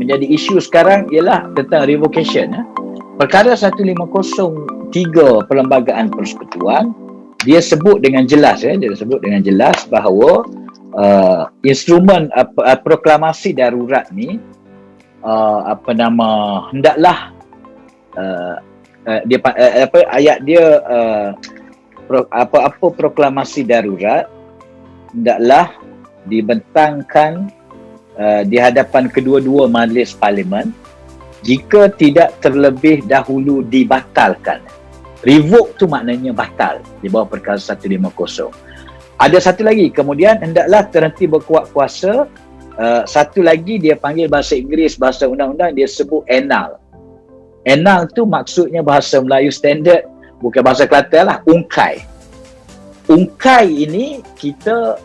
menjadi isu sekarang ialah tentang revocation. Perkara 1503 Perlembagaan Persekutuan, dia sebut dengan jelas bahawa instrumen proklamasi darurat ni hendaklah ayat dia apa-apa proklamasi darurat hendaklah dibentangkan di hadapan kedua-dua majlis parlimen jika tidak terlebih dahulu dibatalkan. Revoke tu maknanya batal di bawah perkara 150. Ada satu lagi, kemudian hendaklah terhenti berkuat kuasa. Satu lagi dia panggil bahasa Inggeris, bahasa undang-undang dia sebut annul. Annul tu maksudnya bahasa Melayu standard, bukan bahasa Kelantan lah, ungkai. Ungkai ini kita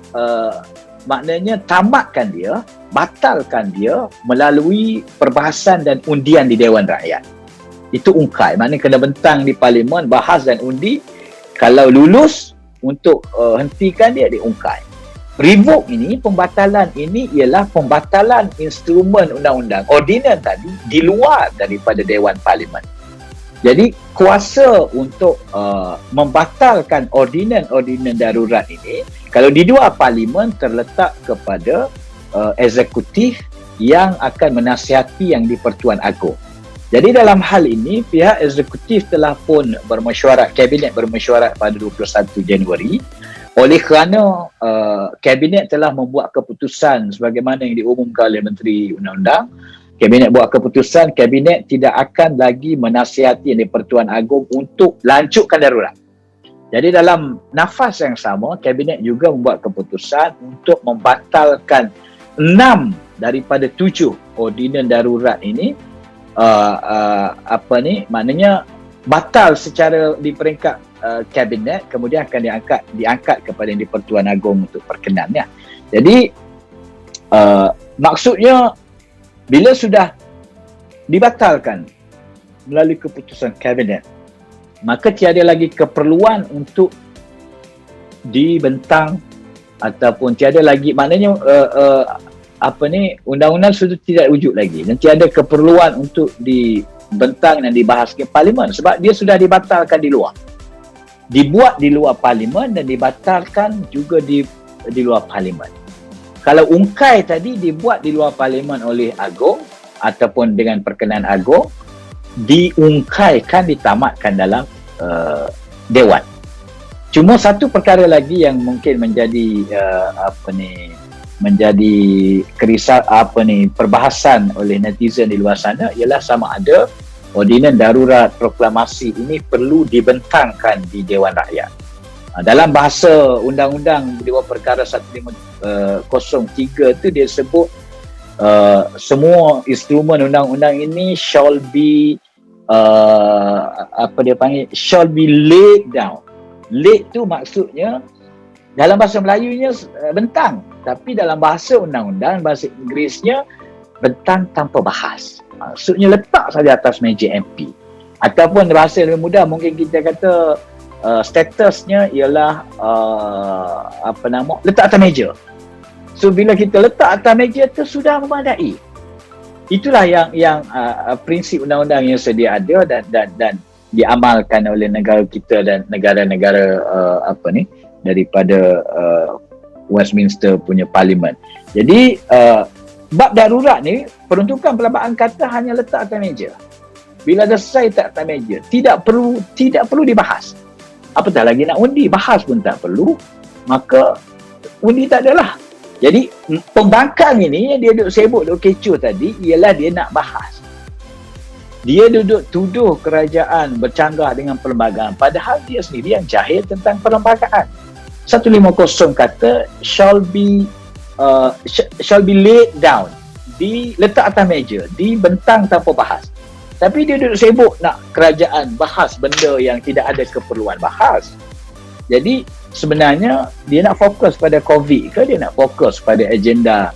maknanya tamatkan dia, batalkan dia melalui perbahasan dan undian di Dewan Rakyat. Itu ungkai, maknanya kena bentang di Parlimen, bahas dan undi. Kalau lulus untuk hentikan dia diungkai. Revoke ini, pembatalan ini ialah pembatalan instrumen undang-undang, ordinan tadi di luar daripada Dewan Parlimen. Jadi kuasa untuk membatalkan ordinan darurat ini kalau di dua parlimen terletak kepada eksekutif yang akan menasihati yang di-Pertuan Agong. Jadi dalam hal ini pihak eksekutif telah pun bermesyuarat, kabinet bermesyuarat pada 21 Januari. Oleh kerana kabinet telah membuat keputusan sebagaimana yang diumumkan oleh Menteri Undang-Undang, kabinet buat keputusan, kabinet tidak akan lagi menasihati yang di-Pertuan Agong untuk lanjutkan darurat. Jadi dalam nafas yang sama, kabinet juga membuat keputusan untuk membatalkan 6 daripada 7 ordinan darurat ini. Maknanya batal secara di peringkat kabinet, kemudian akan diangkat kepada yang di-Pertuan Agong untuk perkenannya. Jadi maksudnya bila sudah dibatalkan melalui keputusan kabinet, maka tiada lagi keperluan untuk dibentang ataupun tiada lagi, maknanya undang-undang sudah tidak wujud lagi dan tiada keperluan untuk dibentang dan dibahas ke Parlimen sebab dia sudah dibatalkan di luar. Dibuat di luar Parlimen dan dibatalkan juga di luar Parlimen. Kalau ungkai tadi dibuat di luar Parlimen oleh Agong ataupun dengan perkenan Agong, diungkaikan, ditamatkan dalam Dewan. Cuma satu perkara lagi yang mungkin menjadi perbahasan oleh netizen di luar sana ialah sama ada ordinan darurat proklamasi ini perlu dibentangkan di Dewan Rakyat. Dalam bahasa undang-undang di bawah perkara 1503 tu dia sebut semua instrumen undang-undang ini shall be shall be laid down. Laid tu maksudnya dalam bahasa Melayunya bentang, tapi dalam bahasa undang-undang, bahasa Inggerisnya bentang tanpa bahas. Maksudnya letak saja atas meja MP. Ataupun bahasa lebih mudah mungkin kita kata statusnya ialah letak atas meja. So bila kita letak atas meja tu sudah memadai. Itulah yang prinsip undang-undang yang sedia ada dan diamalkan oleh negara kita dan negara-negara daripada Westminster punya parlimen. Jadi bab darurat ni peruntukan perlembagaan kata hanya letak atas meja. Bila dah selesai tak atas meja, tidak perlu dibahas. Apatah lagi nak undi, bahas pun tak perlu, maka undi tak adalah. Jadi pembangkang ini yang dia duduk sibuk, duduk kecoh tadi ialah dia nak bahas. Dia duduk tuduh kerajaan bercanggah dengan perlembagaan padahal dia sendiri yang jahil tentang perlembagaan. 150 kata shall be laid down, diletak atas meja, dibentang tanpa bahas. Tapi dia duduk sibuk nak kerajaan bahas benda yang tidak ada keperluan bahas. Jadi sebenarnya dia nak fokus pada COVID ke dia nak fokus pada agenda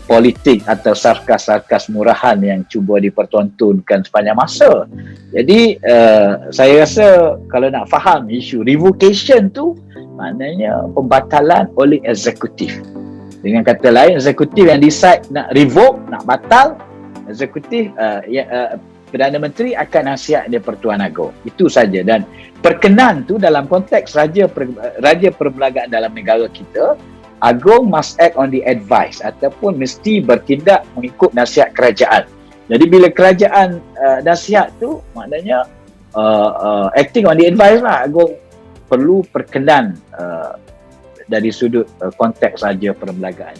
politik atau sarkas-sarkas murahan yang cuba dipertontonkan sepanjang masa. Jadi saya rasa kalau nak faham isu revocation tu maknanya pembatalan oleh eksekutif. Dengan kata lain, eksekutif yang decide nak revoke, nak batal, eksekutif Perdana Menteri akan nasihat dia Pertuan Agong. Itu saja. Dan perkenan tu dalam konteks Raja Perlembagaan dalam negara kita, Agong must act on the advice ataupun mesti bertindak mengikut nasihat kerajaan. Jadi bila kerajaan nasihat tu, maknanya acting on the advice lah. Agong perlu perkenan dari sudut konteks Raja Perlembagaan.